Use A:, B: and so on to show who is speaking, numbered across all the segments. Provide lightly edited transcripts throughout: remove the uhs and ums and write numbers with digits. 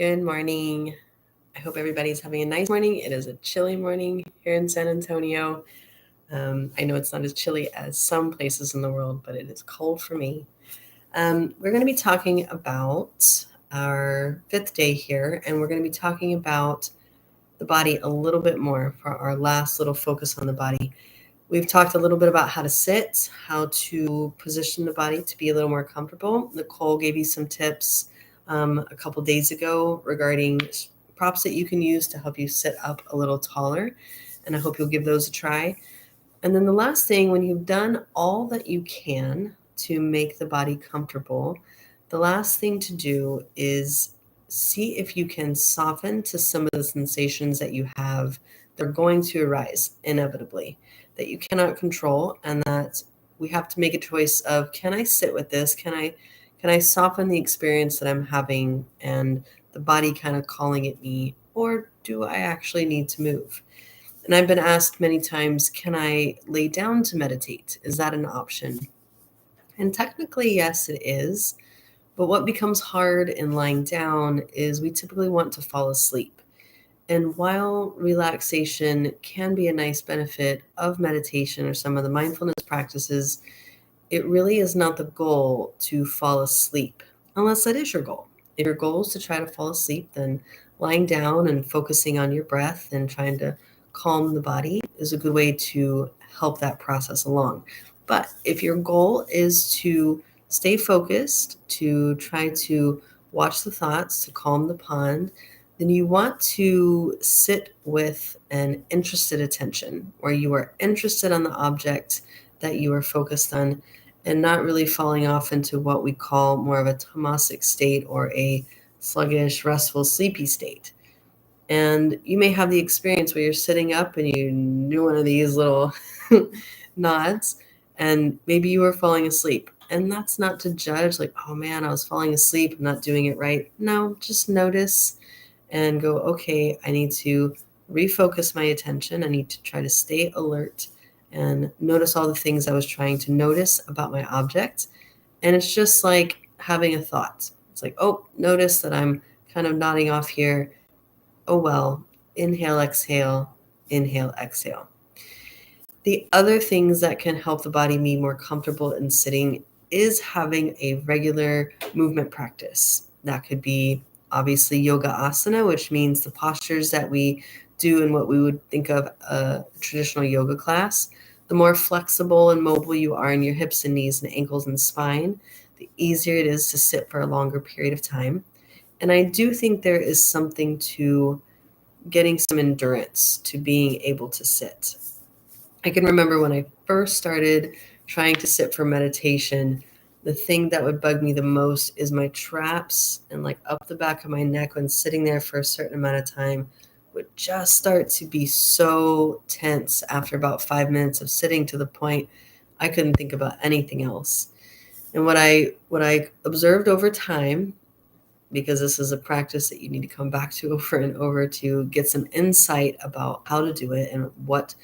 A: Good morning. I hope everybody's having a nice morning. It is a chilly morning here in San Antonio. I know it's not as chilly as some places in the world, but it is cold for me. We're going to be talking about our fifth day here, and we're going to be talking about the body a little bit more for our last little focus on the body. We've talked a little bit about how to sit, how to position the body to be a little more comfortable. Nicole gave you some tips a couple days ago regarding props that you can use to help you sit up a little taller, and I hope you'll give those a try. And then the last thing, when you've done all that you can to make the body comfortable, the last thing to do is see if you can soften to some of the sensations that you have that are going to arise inevitably, that you cannot control, and that we have to make a choice of, can I sit with this? Can I soften the experience that I'm having and the body kind of calling at me, or do I actually need to move? And I've been asked many times, can I lay down to meditate? Is that an option? And technically, yes, it is. But what becomes hard in lying down is we typically want to fall asleep. And while relaxation can be a nice benefit of meditation or some of the mindfulness practices, it really is not the goal to fall asleep, unless that is your goal. If your goal is to try to fall asleep, then lying down and focusing on your breath and trying to calm the body is a good way to help that process along. But if your goal is to stay focused, to try to watch the thoughts, to calm the pond, then you want to sit with an interested attention where you are interested on the object that you are focused on and not really falling off into what we call more of a tamasic state or a sluggish, restful, sleepy state. And you may have the experience where you're sitting up and you do one of these little nods, and maybe you were falling asleep. And that's not to judge, like, oh man, I was falling asleep, I'm not doing it right. No, just notice and go, okay, I need to refocus my attention. I need to try to stay alert and notice all the things I was trying to notice about my object. And it's just like having a thought. It's like, oh, notice that I'm kind of nodding off here. Oh, well, inhale, exhale, exhale. The other things that can help the body be more comfortable in sitting is having a regular movement practice. That could be obviously yoga asana, which means the postures that we do in what we would think of a traditional yoga class. The more flexible and mobile you are in your hips and knees and ankles and spine, the easier it is to sit for a longer period of time. And I do think there is something to getting some endurance to being able to sit. I can remember when I first started trying to sit for meditation, the thing that would bug me the most is my traps and like up the back of my neck when sitting there for a certain amount of time would just start to be so tense after about 5 minutes of sitting, to the point I couldn't think about anything else. And what I observed over time, because this is a practice that you need to come back to over and over to get some insight about how to do it and what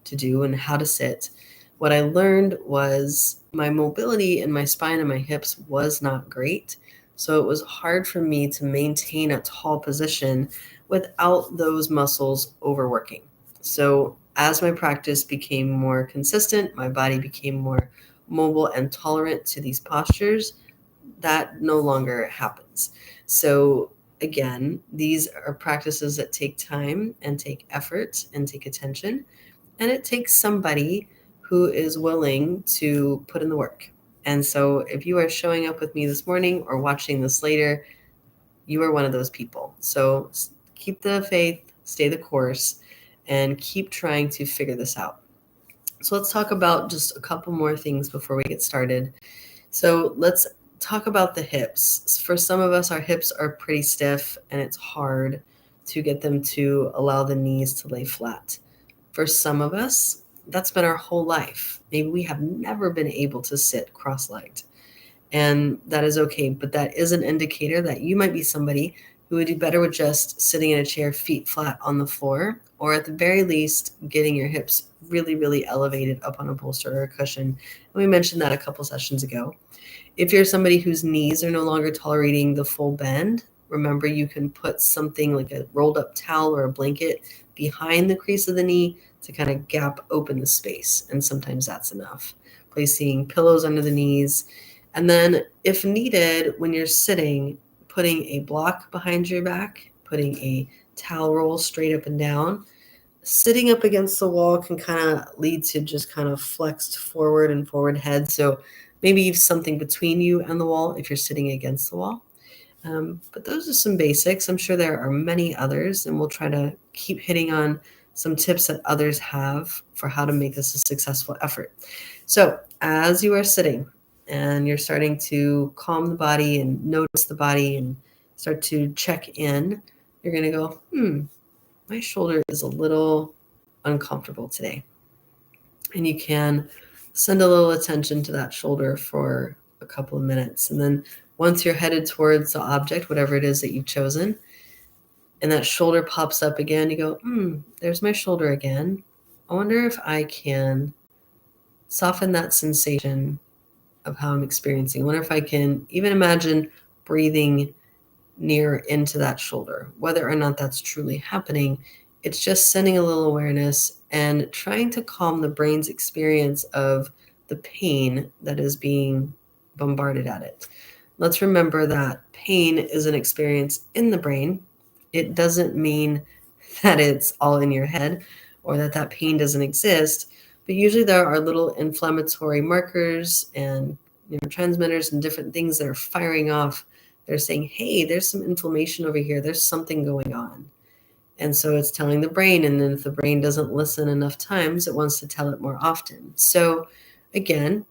A: to do and how to sit. What I learned was my mobility in my spine and my hips was not great. So it was hard for me to maintain a tall position without those muscles overworking. So as my practice became more consistent, my body became more mobile and tolerant to these postures. That no longer happens. So again, these are practices that take time and take effort and take attention. And it takes somebody who is willing to put in the work. And so if you are showing up with me this morning or watching this later, you are one of those people. So keep the faith, stay the course, and keep trying to figure this out. So let's talk about just a couple more things before we get started. So let's talk about the hips. For some of us, our hips are pretty stiff and it's hard to get them to allow the knees to lay flat. For some of us, that's been our whole life. Maybe we have never been able to sit cross-legged, and that is okay. But that is an indicator that you might be somebody who would do better with just sitting in a chair, feet flat on the floor, or at the very least, getting your hips really, really elevated up on a bolster or a cushion. And we mentioned that a couple sessions ago. If you're somebody whose knees are no longer tolerating the full bend, remember you can put something like a rolled up towel or a blanket behind the crease of the knee to kind of gap open the space. And sometimes that's enough. Placing pillows under the knees. And then if needed, when you're sitting, putting a block behind your back, putting a towel roll straight up and down. Sitting up against the wall can kind of lead to just kind of flexed forward and forward head. So maybe you have something between you and the wall if you're sitting against the wall. But those are some basics. I'm sure there are many others, and we'll try to keep hitting on some tips that others have for how to make this a successful effort. So as you are sitting and you're starting to calm the body and notice the body and start to check in, you're going to go, my shoulder is a little uncomfortable today. And you can send a little attention to that shoulder for a couple of minutes. And then once you're headed towards the object, whatever it is that you've chosen, and that shoulder pops up again, you go, there's my shoulder again. I wonder if I can soften that sensation of how I'm experiencing. I wonder if I can even imagine breathing near into that shoulder. Whether or not that's truly happening, it's just sending a little awareness and trying to calm the brain's experience of the pain that is being bombarded at it. Let's remember that pain is an experience in the brain. It doesn't mean that it's all in your head or that pain doesn't exist, but usually there are little inflammatory markers and neurotransmitters and different things that are firing off. They're saying, hey, there's some inflammation over here. There's something going on. And so it's telling the brain. And then if the brain doesn't listen enough times, it wants to tell it more often. So again,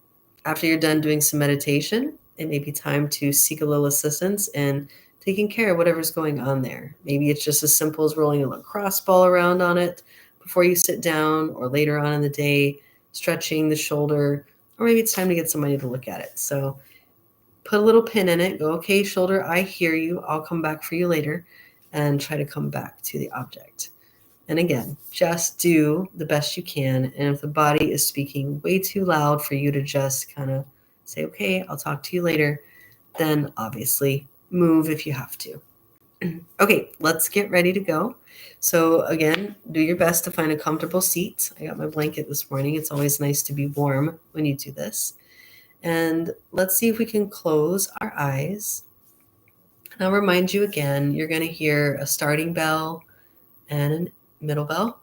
A: after you're done doing some meditation, it may be time to seek a little assistance and taking care of whatever's going on there. Maybe it's just as simple as rolling a lacrosse ball around on it before you sit down, or later on in the day, stretching the shoulder, or maybe it's time to get somebody to look at it. So put a little pin in it, go, okay, shoulder, I hear you. I'll come back for you later, and try to come back to the object. And again, just do the best you can. And if the body is speaking way too loud for you to just kind of say, okay, I'll talk to you later, then obviously move if you have to. Okay, let's get ready to go. So again, do your best to find a comfortable seat. I got my blanket this morning. It's always nice to be warm when you do this. And let's see if we can close our eyes. And I'll remind you again, you're going to hear a starting bell and a middle bell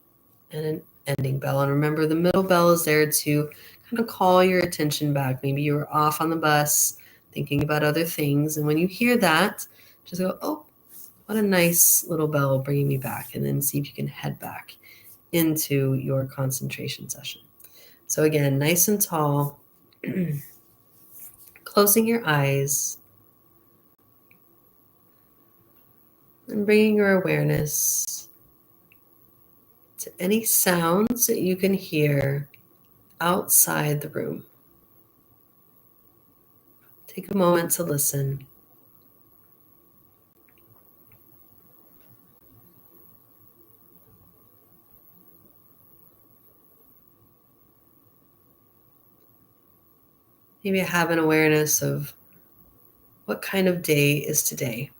A: and an ending bell. And remember, the middle bell is there to kind of call your attention back. Maybe you were off on the bus thinking about other things. And when you hear that, just go, oh, what a nice little bell bringing me back. And then see if you can head back into your concentration session. So again, nice and tall, closing your eyes and bringing your awareness to any sounds that you can hear outside the room. Take a moment to listen. Maybe have an awareness of what kind of day is today.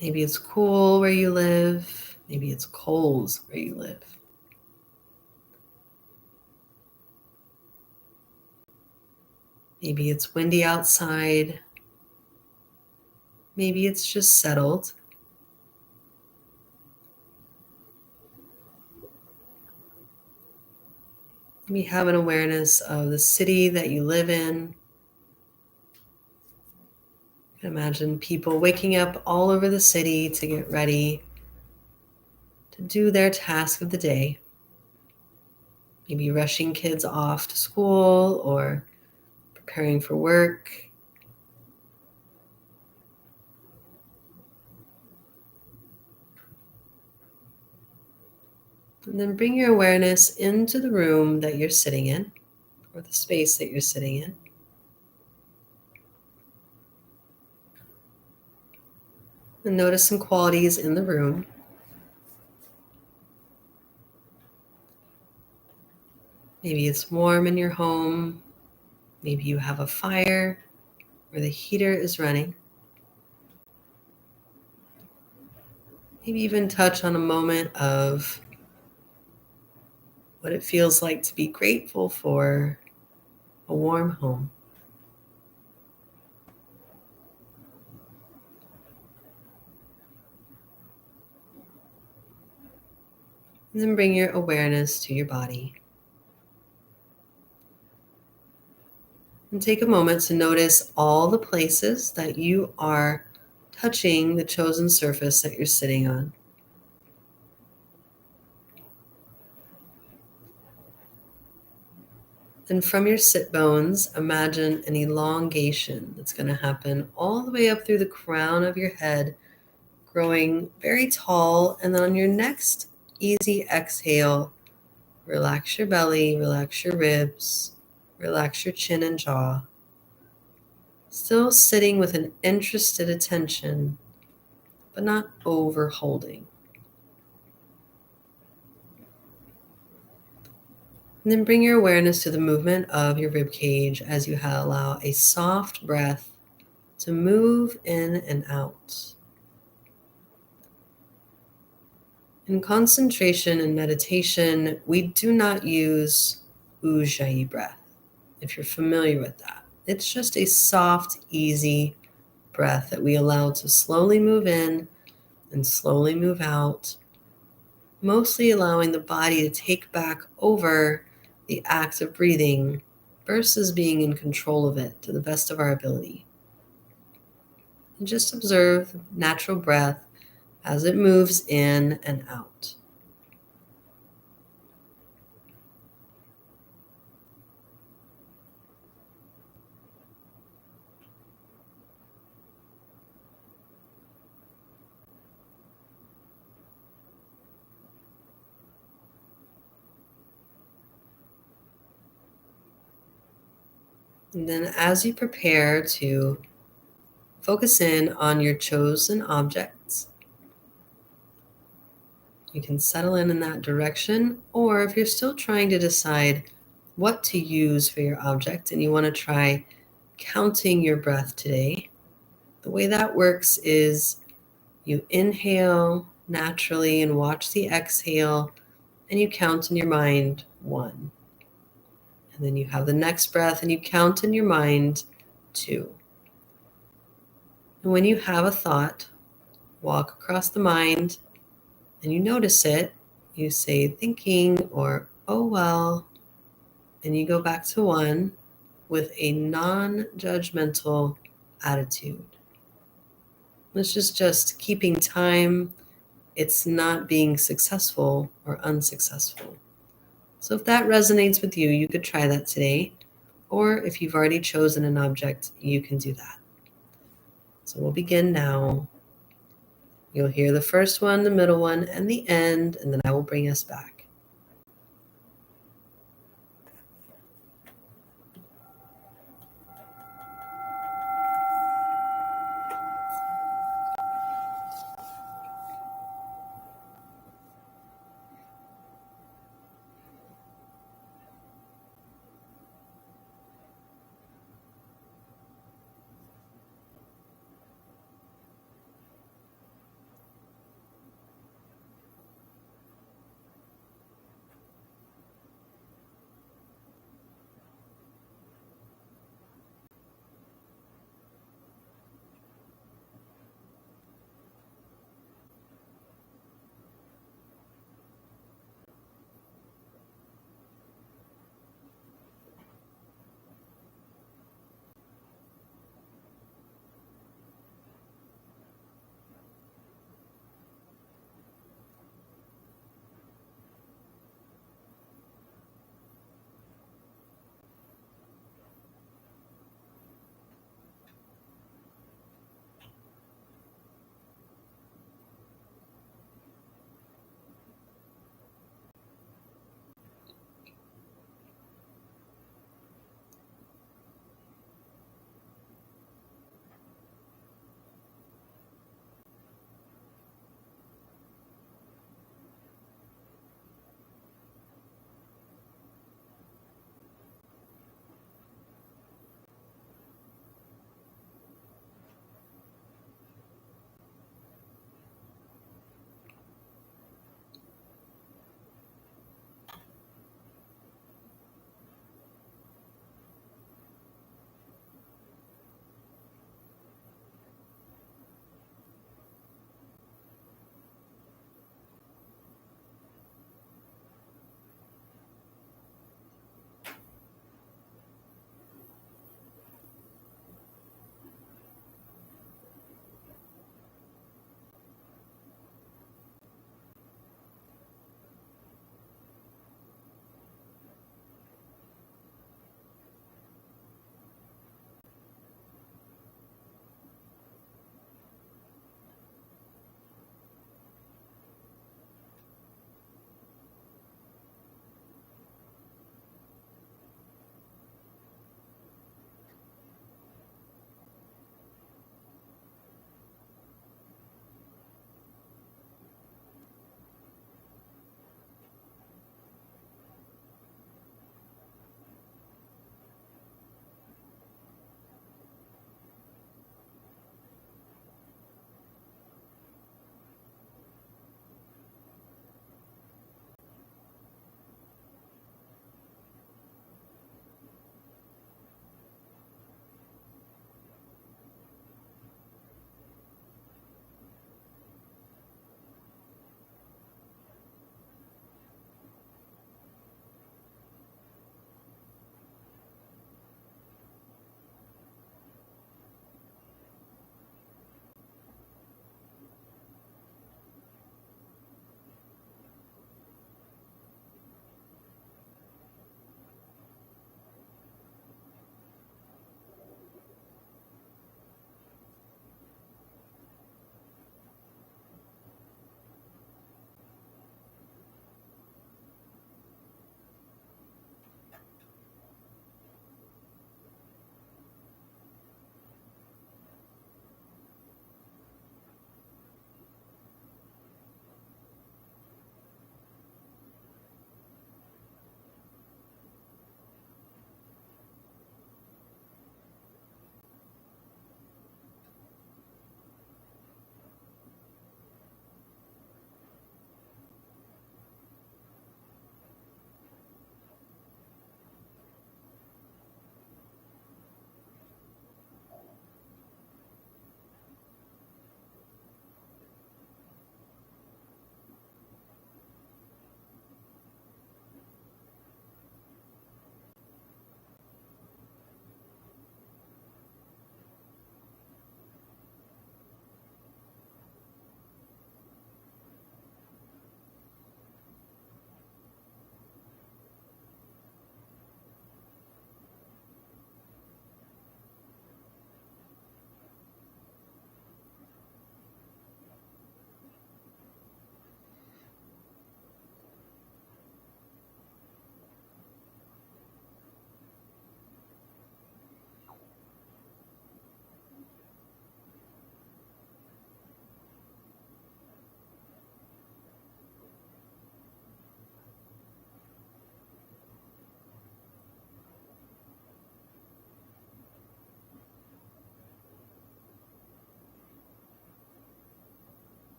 A: Maybe it's cool where you live. Maybe it's cold where you live. Maybe it's windy outside. Maybe it's just settled. Maybe have an awareness of the city that you live in. Imagine people waking up all over the city to get ready to do their task of the day. Maybe rushing kids off to school or preparing for work. And then bring your awareness into the room that you're sitting in, or the space that you're sitting in. And notice some qualities in the room. Maybe it's warm in your home. Maybe you have a fire. where the heater is running. Maybe even touch on a moment of what it feels like to be grateful for a warm home. And then bring your awareness to your body. And take a moment to notice all the places that you are touching the chosen surface that you're sitting on. And from your sit bones, imagine an elongation that's going to happen all the way up through the crown of your head, growing very tall. And then on your next easy exhale, relax your belly, relax your ribs, relax your chin and jaw. Still sitting with an interested attention, but not over holding. And then bring your awareness to the movement of your rib cage as you allow a soft breath to move in and out. In concentration and meditation, we do not use Ujjayi breath, if you're familiar with that. It's just a soft, easy breath that we allow to slowly move in and slowly move out, mostly allowing the body to take back over the act of breathing versus being in control of it to the best of our ability. And just observe natural breath as it moves in and out. And then as you prepare to focus in on your chosen objects, you can settle in that direction, or if you're still trying to decide what to use for your object and you want to try counting your breath today, the way that works is you inhale naturally and watch the exhale, and you count in your mind 1. And then you have the next breath and you count in your mind 2. And when you have a thought walk across the mind and you notice it, you say thinking or oh well, and you go back to 1 with a non-judgmental attitude. This is just keeping time. It's not being successful or unsuccessful. So if that resonates with you, you could try that today. Or if you've already chosen an object, you can do that. So we'll begin now. You'll hear the first one, the middle one, and the end, and then I will bring us back.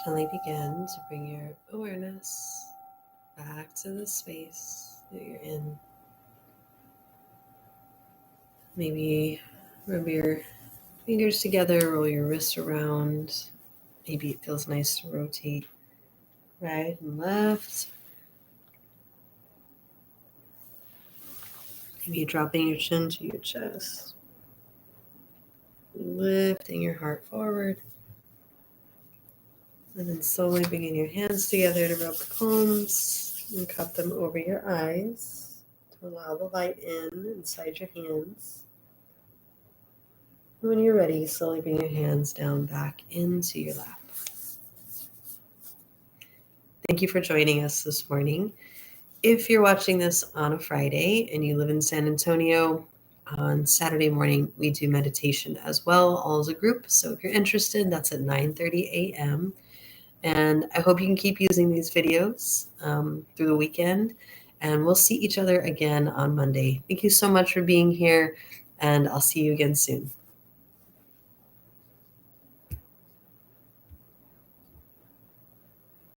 A: Gently begin to bring your awareness back to the space that you're in. Maybe rub your fingers together, roll your wrists around. Maybe it feels nice to rotate right and left. Maybe dropping your chin to your chest. Lifting your heart forward. And then slowly bringing your hands together to rub the palms and cup them over your eyes to allow the light in inside your hands. And when you're ready, slowly bring your hands down back into your lap. Thank you for joining us this morning. If you're watching this on a Friday and you live in San Antonio, on Saturday morning, we do meditation as well, all as a group. So if you're interested, that's at 9:30 a.m. And I hope you can keep using these videos through the weekend. And we'll see each other again on Monday. Thank you so much for being here, and I'll see you again soon.